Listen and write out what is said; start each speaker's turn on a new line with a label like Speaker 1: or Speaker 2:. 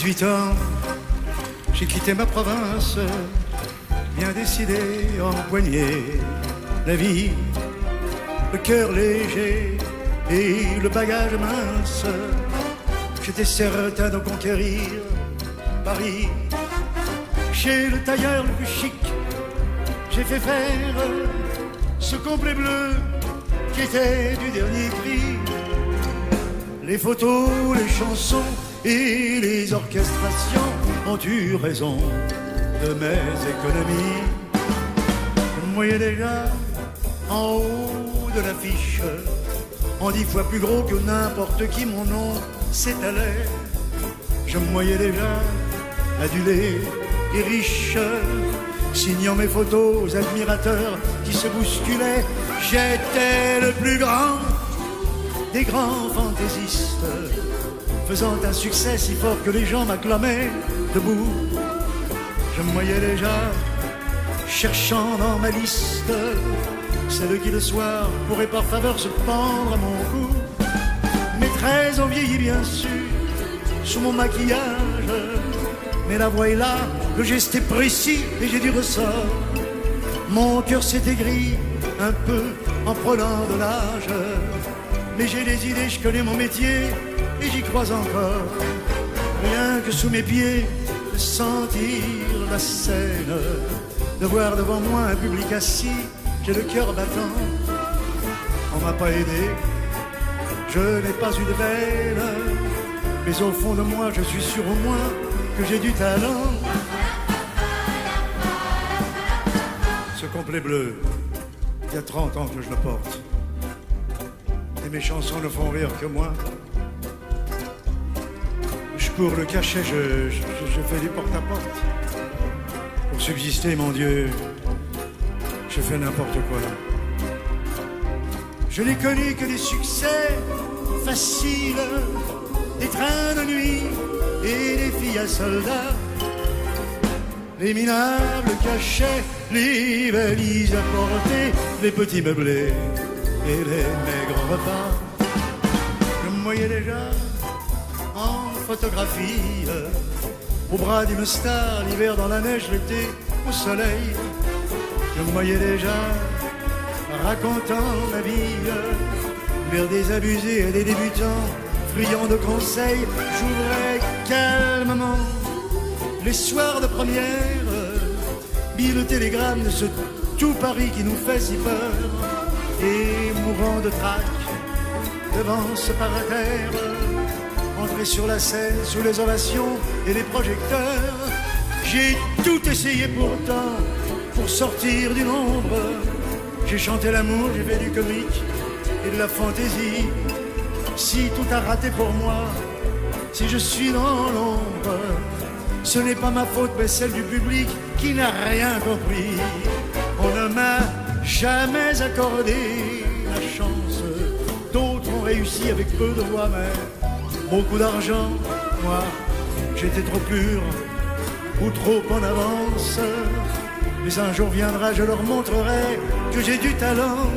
Speaker 1: 18 ans, j'ai quitté ma province, bien décidé à empoigner la vie, le cœur léger et le bagage mince. J'étais certain de conquérir Paris. Chez le tailleur le plus chic, j'ai fait faire ce complet bleu qui était du dernier prix. Les photos, les chansons et les orchestrations ont eu raison de mes économies. Je me voyais déjà en haut de l'affiche, en 10 fois plus gros que n'importe qui, mon nom s'étalait. Je me voyais déjà adulé et riche, signant mes photos aux admirateurs qui se bousculaient. J'étais le plus grand des grands fantaisistes, faisant un succès si fort que les gens m'acclamaient debout. Je me voyais déjà cherchant dans ma liste celle qui le soir pourrait par faveur se pendre à mon cou. Mes traits ont vieilli bien sûr sous mon maquillage, mais la voix est là, le geste est précis et j'ai du ressort. Mon cœur s'est aigri un peu en prenant de l'âge, mais j'ai des idées, je connais mon métier et j'y crois encore. Rien que sous mes pieds, de sentir la scène, de voir devant moi un public assis, j'ai le cœur battant. On m'a pas aidé, je n'ai pas eu de veine, mais au fond de moi, je suis sûr au moins que j'ai du talent. Ce complet bleu, il y a 30 ans que je le porte, et mes chansons ne font rire que moi. Je cours le cachet, je fais du porte-à-porte. Pour subsister, mon Dieu, je fais n'importe quoi. Je n'ai connu que des succès faciles, des trains de nuit et des filles à soldats, les minables cachets, les valises à porter, les petits meublés et les maigres repas. Je me voyais déjà en photographie, au bras d'une star, l'hiver dans la neige, l'été au soleil. Je me voyais déjà racontant ma vie vers des abusés et des débutants, friands de conseils. J'ouvrais calmement les soirs de première, mis le télégramme de ce tout Paris qui nous fait si peur, et mourant de trac devant ce parterre, entrer sur la scène sous les ovations et les projecteurs. J'ai tout essayé pourtant pour sortir du nombre. J'ai chanté l'amour, j'ai fait du comique et de la fantaisie. Si tout a raté pour moi, si je suis dans l'ombre, ce n'est pas ma faute mais celle du public qui n'a rien compris. On ne m'a jamais accordé la chance, d'autres ont réussi avec peu de voix mais beaucoup d'argent. Moi, j'étais trop pur ou trop en avance. Mais un jour viendra, je leur montrerai que j'ai du talent.